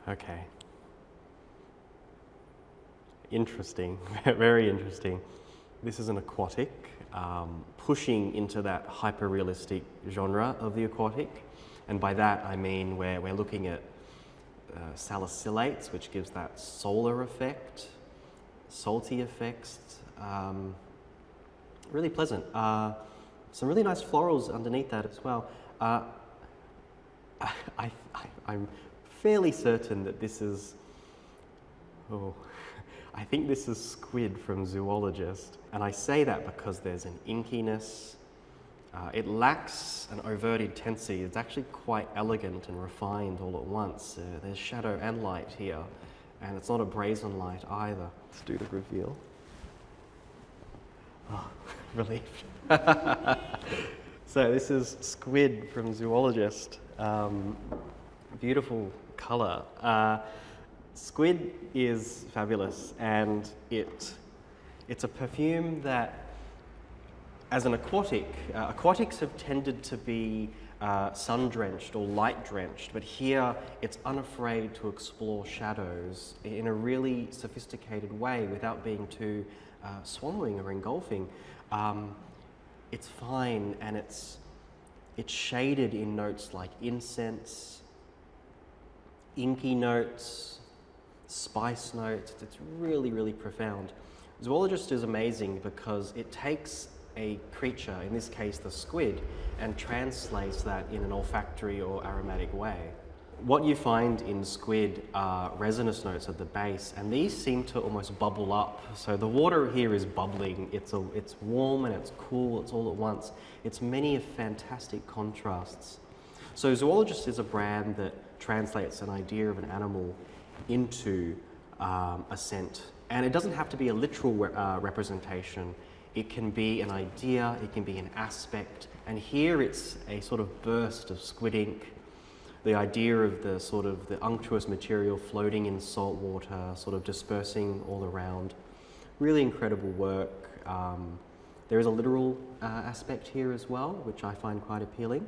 Okay. Interesting, very interesting. This is an aquatic, pushing into that hyper-realistic genre of the aquatic. And by that I mean we're looking at salicylates, which gives that solar effect, salty effects, really pleasant. Some really nice florals underneath that as well. I'm fairly certain that this is, I think this is Squid from Zoologist. And I say that because there's an inkiness. It lacks an overt intensity. It's actually quite elegant and refined all at once. There's shadow and light here, and it's not a brazen light either. Let's do the reveal. Oh, relief. So this is Squid from Zoologist. Beautiful colour. Squid is fabulous, and it's a perfume that, as an aquatic, aquatics have tended to be sun-drenched or light-drenched, but here it's unafraid to explore shadows in a really sophisticated way without being too swallowing or engulfing. It's fine, and it's shaded in notes like incense, inky notes, spice notes. It's really, really profound. Zoologist is amazing because it takes a creature, in this case the squid, and translates that in an olfactory or aromatic way. What you find in squid are resinous notes at the base, and these seem to almost bubble up. So the water here is bubbling. It's warm and it's cool. It's all at once. It's many fantastic contrasts. So Zoologist is a brand that translates an idea of an animal into a scent, and it doesn't have to be a literal representation. It can be an idea, it can be an aspect, and here it's a sort of burst of squid ink. The idea of the sort of the unctuous material floating in salt water, sort of dispersing all around. Really incredible work. There is a literal aspect here as well, which I find quite appealing,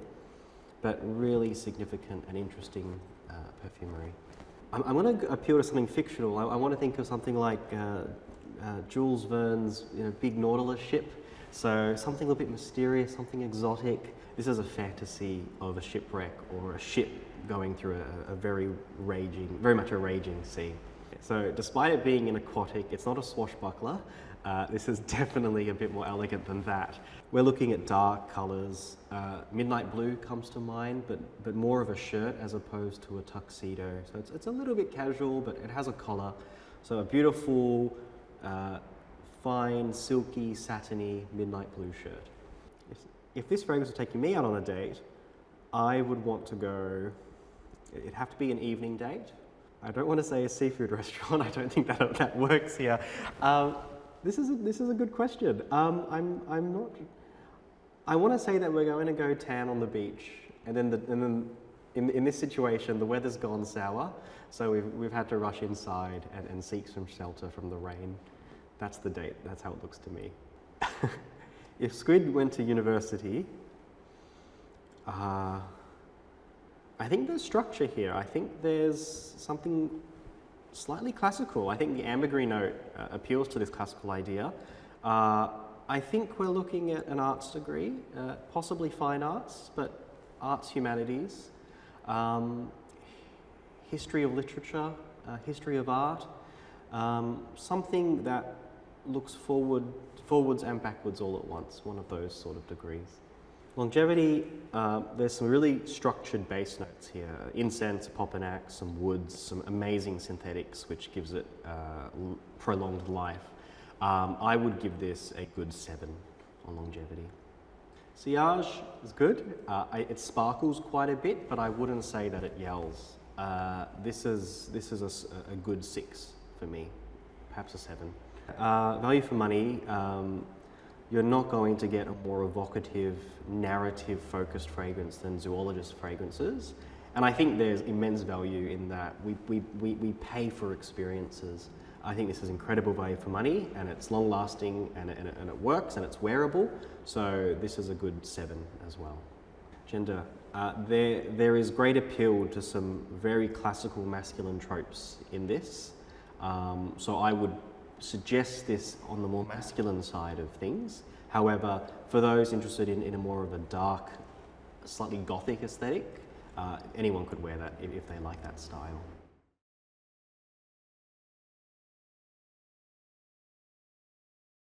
but really significant and interesting perfumery. I'm going to appeal to something fictional. I want to think of something like Jules Verne's big Nautilus ship. So something a little bit mysterious, something exotic. This is a fantasy of a shipwreck or a ship going through a very much a raging sea. So despite it being an aquatic, it's not a swashbuckler. This is definitely a bit more elegant than that. We're looking at dark colours. Midnight blue comes to mind, but more of a shirt as opposed to a tuxedo. So it's a little bit casual, but it has a collar. So a beautiful, fine, silky, satiny midnight blue shirt. If this fragrance was taking me out on a date, I would want to go, it'd have to be an evening date. I don't want to say a seafood restaurant. I don't think that works here. This is a good question. I'm not. I want to say that we're going to go tan on the beach, and then in this situation the weather's gone sour, so we've had to rush inside and seek some shelter from the rain. That's the date. That's how it looks to me. If Squid went to university, I think there's structure here. I think there's something slightly classical. I think the ambergris note appeals to this classical idea. I think we're looking at an arts degree, possibly fine arts, but arts humanities, history of literature, history of art, something that looks forwards and backwards all at once, one of those sort of degrees. Longevity, there's some really structured base notes here. Incense, popinax, some woods, some amazing synthetics, which gives it prolonged life. I would give this a good 7 on longevity. Sillage is good. It sparkles quite a bit, but I wouldn't say that it yells. This is a good 6 for me, perhaps a 7. Value for money. You're not going to get a more evocative, narrative-focused fragrance than Zoologist fragrances. And I think there's immense value in that. We pay for experiences. I think this is incredible value for money, and it's long-lasting, and it works, and it's wearable. So this is a good 7 as well. Gender. There is great appeal to some very classical masculine tropes in this. So I would suggest this on the more masculine side of things. However, for those interested in a more of a dark, slightly gothic aesthetic, anyone could wear that if they like that style.